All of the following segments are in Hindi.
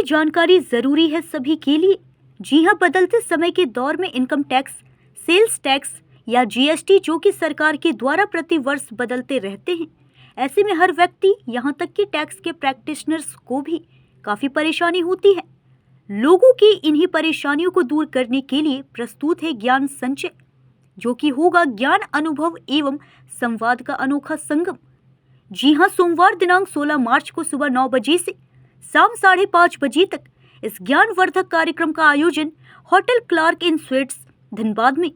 जानकारी जरूरी है सभी के लिए। जी हां, बदलते समय के दौर में इनकम टैक्स, सेल्स टैक्स या जीएसटी जो कि सरकार के द्वारा प्रति वर्ष बदलते रहते हैं। ऐसे में हर व्यक्ति, यहाँ तक कि टैक्स के प्रैक्टिशनर्स को भी काफी परेशानी होती है। लोगों की इन्हीं परेशानियों को दूर करने के लिए प्रस्तुत है ज्ञान संचय, जो कि होगा ज्ञान, अनुभव एवं संवाद का अनोखा संगम। जी हां, सोमवार दिनांक 16 मार्च को सुबह 9 बजे से शाम 5:30 बजे तक इस ज्ञानवर्धक कार्यक्रम का आयोजन hotel Clark Inn suites Dhanbad में,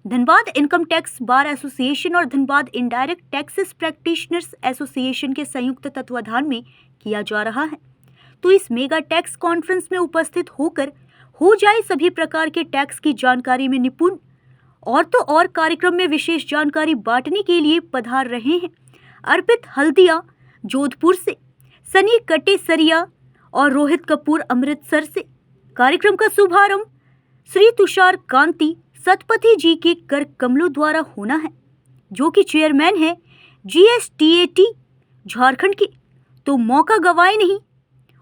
Dhanbad income tax bar association और Dhanbad indirect taxes practitioners association के संयुक्त तत्वाधान में किया जा रहा है। तो इस मेगा टैक्स कॉन्फ्रेंस में उपस्थित होकर हो जाए सभी प्रकार के टैक्स की जानकारी में निपुण। और तो और कार्यक्रम में विशेष जानकारी बांटने के लिए पधार रहे हैं अर्पित हल्दिया जोधपुर से, सनी कटेसरिया और रोहित कपूर अमृतसर से। कार्यक्रम का शुभारंभ श्री तुषार कांति सतपथी जी के कर कमलों द्वारा होना है, जो कि चेयरमैन है GSTAT झारखंड के। तो मौका गवाए नहीं,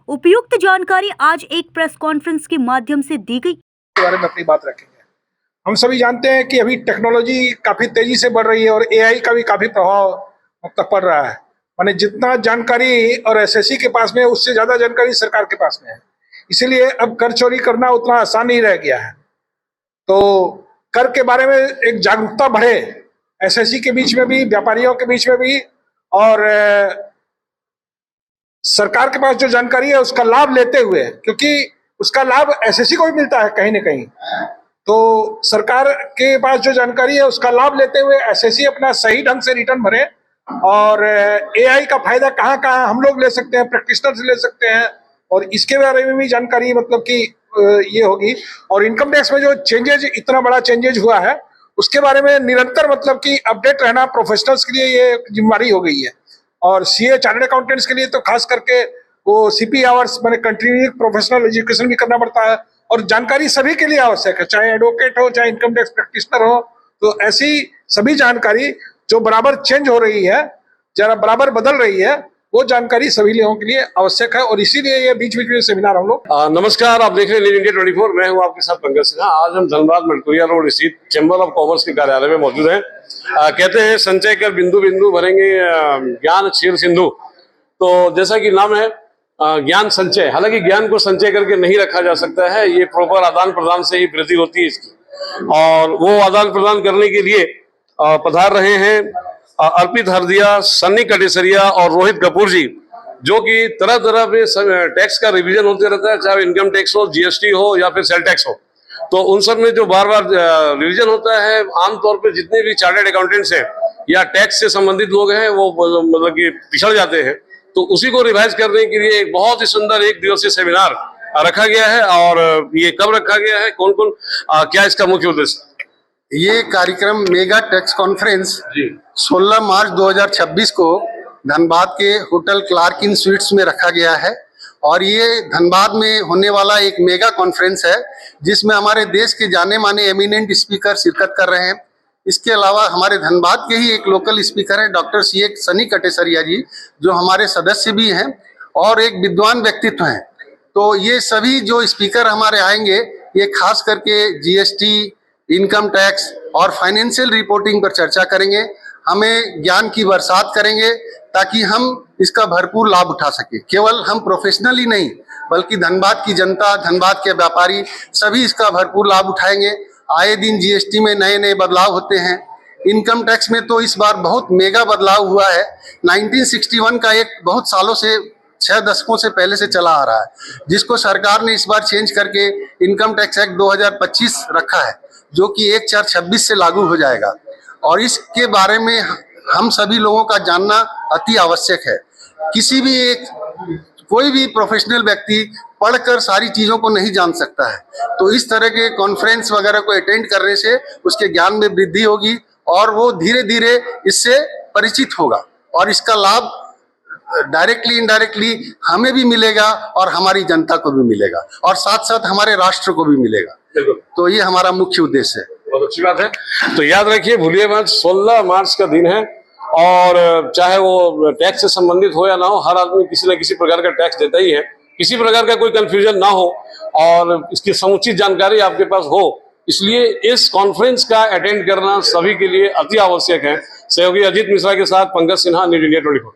उपयुक्त जानकारी आज एक प्रेस कॉन्फ्रेंस के माध्यम से दी गई। के बारे में अपनी बात रखेंगे। हम सभी जानते हैं कि अभी टेक्नोलॉजी काफी तेजी से बढ़ रही है और AI का भी काफी प्रभाव पड़ रहा है। माने जितना जानकारी और SSC के पास में है, उससे ज्यादा जानकारी सरकार के पास में है। इसीलिए अब कर चोरी करना उतना आसान नहीं रह गया है। तो कर के बारे में एक जागरूकता बढ़े SSC के बीच में भी, व्यापारियों के बीच में भी, और सरकार के पास जो जानकारी है उसका लाभ लेते हुए, क्योंकि उसका लाभ SSC को भी मिलता है कहीं ना कहीं। तो सरकार के पास जो जानकारी है उसका लाभ लेते हुए SSC अपना सही ढंग से रिटर्न भरे, और AI का फायदा कहाँ कहाँ हम लोग ले सकते हैं, प्रैक्टिशनर से ले सकते हैं, और इसके बारे में भी जानकारी मतलब कि ये होगी। और इनकम टैक्स में जो चेंजेज, इतना बड़ा चेंजेज हुआ है, उसके बारे में निरंतर मतलब कि अपडेट रहना प्रोफेशनल्स के लिए ये जिम्मेदारी हो गई है। और CA चार्टर्ड अकाउंटेंट्स के लिए तो खास करके वो CP आवर्स मैंने कंटिन्यूइंग प्रोफेशनल एजुकेशन भी करना पड़ता है, और जानकारी सभी के लिए आवश्यक है, चाहे एडवोकेट हो, चाहे इनकम टैक्स प्रैक्टिशनर हो। तो ऐसी सभी जानकारी जो बराबर चेंज हो रही है, जरा बराबर बदल रही है, वो जानकारी सभी लोगों के लिए आवश्यक है, और इसीलिए ये बीच बीच में सेमिनार हम लोग। नमस्कार, आप देख रहे हैं न्यूज़ इंडिया 24। मैं हूं आपके साथ पंकज सिन्हा। आज हम धनबाद मटकुरिया रोड स्थित चैम्बर ऑफ कॉमर्स के कार्यालय में मौजूद हैं। कहते हैं संचय कर बिंदु बिंदु भरेंगे ज्ञान क्षीर सिंधु। तो जैसा कि नाम है ज्ञान संचय, हालांकि ज्ञान को संचय करके नहीं रखा जा सकता है, ये प्रॉपर आदान प्रदान से ही वृद्धि होती है इसकी। और वो आदान प्रदान करने के लिए पधार रहे हैं अर्पित हरदिया, सन्नी कटेसरिया और रोहित कपूर जी, जो कि तरह तरह पे टैक्स का रिवीजन होते रहता है, चाहे इनकम टैक्स हो, GST हो या फिर सेल टैक्स हो। तो उन सब में जो बार बार रिवीजन होता है, आमतौर पे जितने भी चार्टर्ड अकाउंटेंट्स हैं या टैक्स से संबंधित लोग हैं, वो मतलब कि पिछड़ जाते हैं। तो उसी को रिवाइज करने के लिए एक बहुत ही सुंदर एक दिवसीय सेमिनार रखा गया है। और ये कब रखा गया है, कौन कौन क्या इसका मुख्य उद्देश्य? ये कार्यक्रम मेगा टैक्स कॉन्फ्रेंस 16 मार्च 2026 को धनबाद के होटल क्लार्क इन स्वीट्स में रखा गया है। और ये धनबाद में होने वाला एक मेगा कॉन्फ्रेंस है, जिसमें हमारे देश के जाने माने एमिनेंट स्पीकर शिरकत कर रहे हैं। इसके अलावा हमारे धनबाद के ही एक लोकल स्पीकर हैं, डॉक्टर सनी कटेसरिया जी, जो हमारे सदस्य भी हैं और एक विद्वान व्यक्तित्व हैं। तो ये सभी जो स्पीकर हमारे आएंगे, ये खास करके GST, इनकम टैक्स और फाइनेंशियल रिपोर्टिंग पर चर्चा करेंगे, हमें ज्ञान की बरसात करेंगे, ताकि हम इसका भरपूर लाभ उठा सके। केवल हम प्रोफेशनल ही नहीं, बल्कि धनबाद की जनता, धनबाद के व्यापारी सभी इसका भरपूर लाभ उठाएंगे। आए दिन GST में नए नए बदलाव होते हैं। इनकम टैक्स में तो इस बार बहुत मेगा बदलाव हुआ है। 1961 का एक बहुत सालों से, 6 दशकों से पहले से चला आ रहा है, जिसको सरकार ने इस बार चेंज करके इनकम टैक्स एक्ट 2025 रखा है, जो कि 1/4/26 से लागू हो जाएगा। और इसके बारे में हम सभी लोगों का जानना अति आवश्यक है। किसी भी कोई भी प्रोफेशनल व्यक्ति पढ़कर सारी चीजों को नहीं जान सकता है। तो इस तरह के कॉन्फ्रेंस वगैरह को अटेंड करने से उसके ज्ञान में वृद्धि होगी, और वो धीरे धीरे इससे परिचित होगा, और इसका लाभ डायरेक्टली इनडायरेक्टली हमें भी मिलेगा और हमारी जनता को भी मिलेगा, और साथ साथ हमारे राष्ट्र को भी मिलेगा। तो ये हमारा मुख्य उद्देश्य है। बहुत अच्छी बात है। तो याद रखिए, भूलिए मत, 16 मार्च का दिन है, और चाहे वो टैक्स से संबंधित हो या ना हो, हर आदमी किसी न किसी प्रकार का टैक्स देता ही है। किसी प्रकार का कोई कंफ्यूजन ना हो और इसकी समुचित जानकारी आपके पास हो, इसलिए इस कॉन्फ्रेंस का अटेंड करना सभी के लिए अति आवश्यक है। सहयोगी अजीत मिश्रा के साथ पंकज सिन्हा, न्यूज़ इंडिया 24।